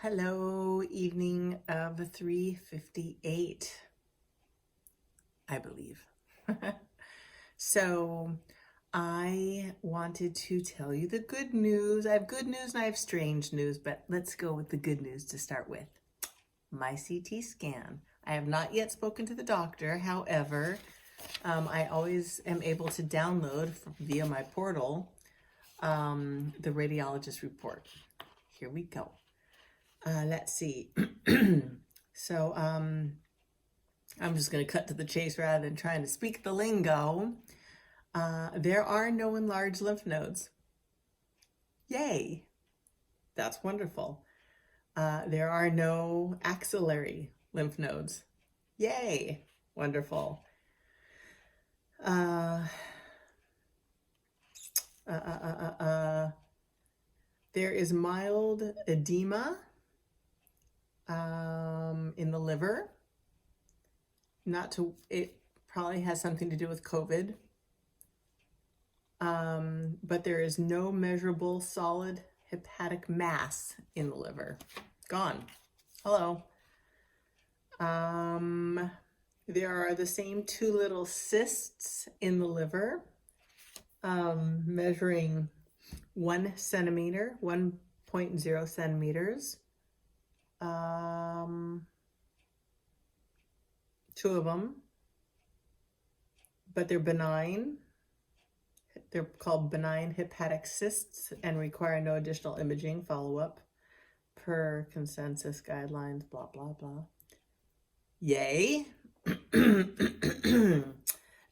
Hello, evening of 3:58, I believe. So I wanted to tell you the good news. I have good news and I have strange news, but let's go with the good news to start with. My CT scan. I have not yet spoken to the doctor. However, I always am able to download via my portal the radiologist report. Here we go. Let's see. So I'm just going to cut to the chase rather than trying to speak the lingo. There are no enlarged lymph nodes. Yay. That's wonderful. There are no axillary lymph nodes. Yay. Wonderful. There is mild edema in the liver. It probably has something to do with COVID. But there is no measurable solid hepatic mass in the liver. Gone. Hello. There are the same two little cysts in the liver, measuring 1 centimeter, 1.0 centimeters. Two of them, but they're benign. They're called benign hepatic cysts and require no additional imaging follow-up per consensus guidelines, blah, blah, blah. Yay.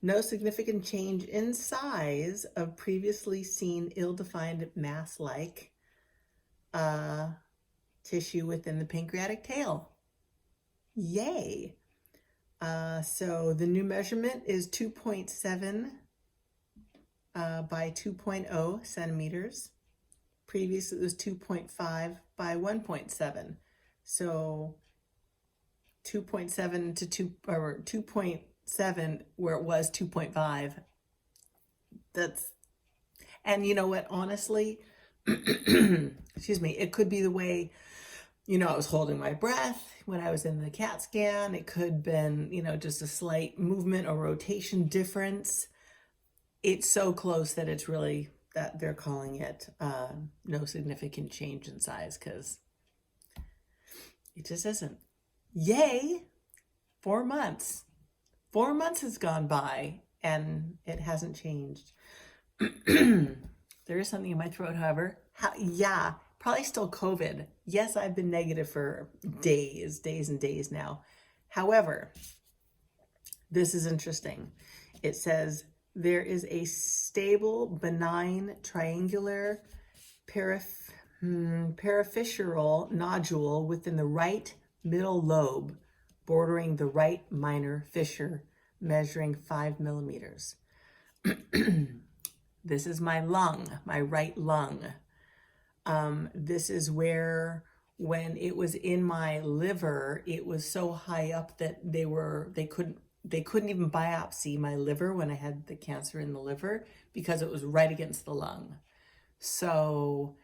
No significant change in size of previously seen ill-defined mass-like tissue within the pancreatic tail. Yay. So the new measurement is 2.7 by 2.0 centimeters. Previously it was 2.5 by 1.7. So 2.7 to 2.7 where it was 2.5. And you know what, honestly, excuse me, it could be the way, I was holding my breath when I was in the CAT scan. It could have been, just a slight movement or rotation difference. It's so close that it's really, that they're calling it no significant change in size, because it just isn't. Yay! 4 months. 4 months has gone by and it hasn't changed. There is something in my throat, however. Yeah, probably still COVID. Yes, I've been negative for days and days now. However, this is interesting. It says there is a stable, benign, triangular peripheral nodule within the right middle lobe, bordering the right minor fissure, measuring 5 millimeters. This is my lung, my right lung. This is where, when it was in my liver, it was so high up that they couldn't even biopsy my liver when I had the cancer in the liver, because it was right against the lung. So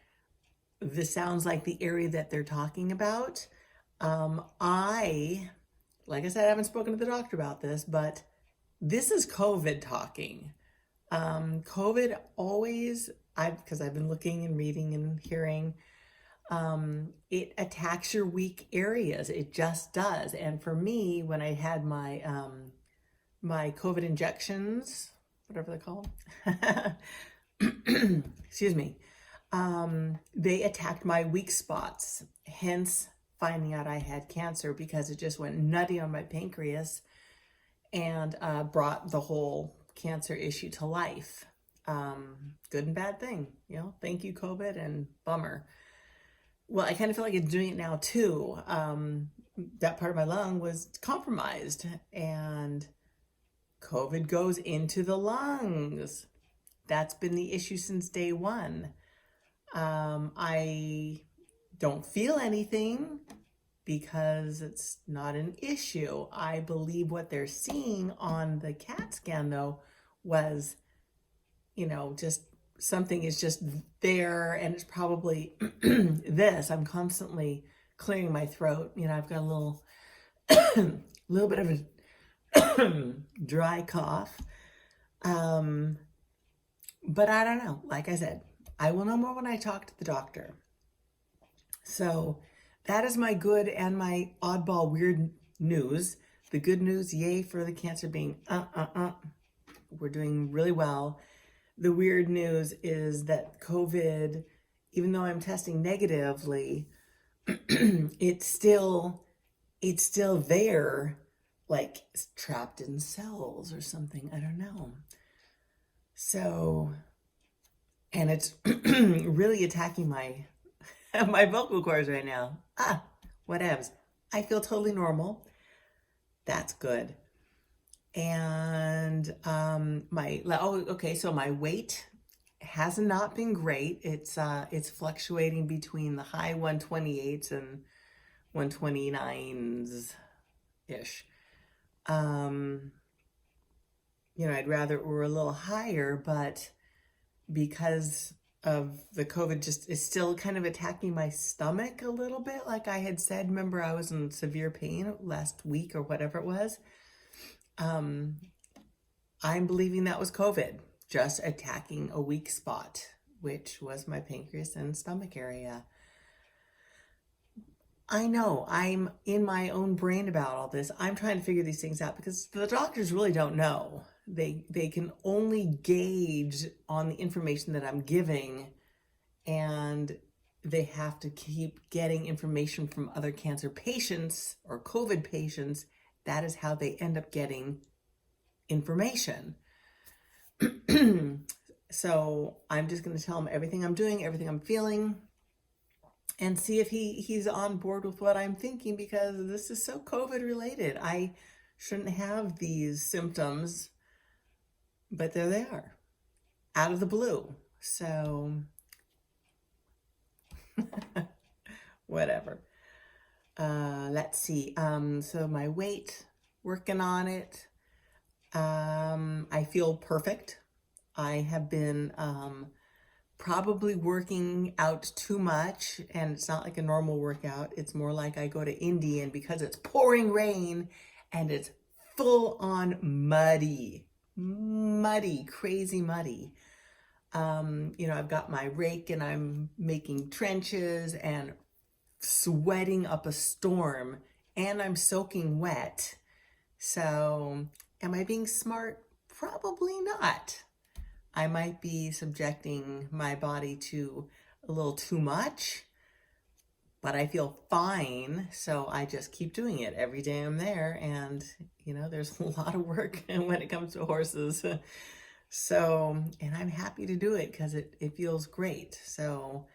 this sounds like the area that they're talking about. Like I said, I haven't spoken to the doctor about this, but this is COVID talking. COVID always, because I've been looking and reading and hearing, it attacks your weak areas. It just does. And for me, when I had my my COVID injections, whatever they're called, excuse me, they attacked my weak spots, hence finding out I had cancer, because it just went nutty on my pancreas and brought the whole cancer issue to life. Good and bad thing, thank you, COVID, and bummer. Well, I kind of feel like it's doing it now too. That part of my lung was compromised, and COVID goes into the lungs. That's been the issue since day one. I don't feel anything because it's not an issue. I believe what they're seeing on the CAT scan, though, was, just something is just there, and it's probably this. I'm constantly clearing my throat. You know, I've got a little bit of a dry cough. But I don't know. Like I said, I will know more when I talk to the doctor. So that is my good and my oddball weird news. The good news, yay for the cancer being we're doing really well. The weird news is that COVID, even though I'm testing negatively, it's still there, like it's trapped in cells or something. I don't know. So, and it's really attacking my my vocal cords right now. Whatevs. I feel totally normal. That's good. And so my weight has not been great. It's fluctuating between the high 128s and 129s ish. You know, I'd rather it were a little higher, but because of the COVID just is still kind of attacking my stomach a little bit. Like I had said, remember I was in severe pain last week or whatever it was. I'm believing that was COVID, just attacking a weak spot, which was my pancreas and stomach area. I know I'm in my own brain about all this. I'm trying to figure these things out because the doctors really don't know. They can only gauge on the information that I'm giving, and they have to keep getting information from other cancer patients or COVID patients. That is how they end up getting information. So I'm just going to tell him everything I'm doing, everything I'm feeling, and see if he's on board with what I'm thinking, because this is so COVID related. I shouldn't have these symptoms, but there they are, out of the blue. So whatever. Let's see. So my weight, working on it. I feel perfect. I have been probably working out too much, and it's not like a normal workout. It's more like I go to Indy, and because it's pouring rain and it's full on muddy, crazy muddy. You know, I've got my rake and I'm making trenches and sweating up a storm, and I'm soaking wet. So am I being smart? Probably not. I might be subjecting my body to a little too much, but I feel fine. So I just keep doing it every day I'm there. And, you know, there's a lot of work when it comes to horses. So, and I'm happy to do it because it feels great. So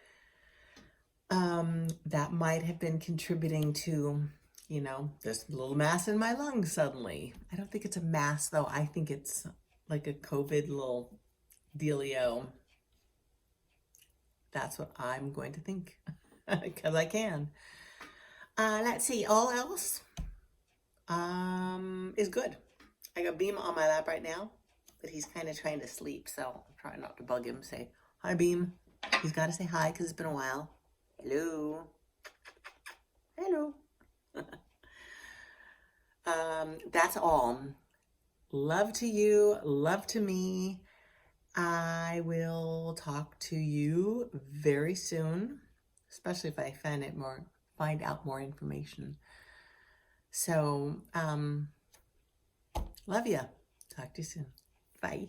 that might have been contributing to, you know, there's a little mass in my lungs suddenly. I don't think it's a mass though. I think it's like a COVID little dealio. That's what I'm going to think because I can. Let's see, all else is good. I got Beam on my lap right now, but he's kind of trying to sleep, so I'm trying not to bug him. Say hi, Beam. He's got to say hi because it's been a while. Hello. Hello. That's all. Love to you, love to me. I will talk to you very soon, especially if I find out more information. So, love ya. Talk to you soon. Bye.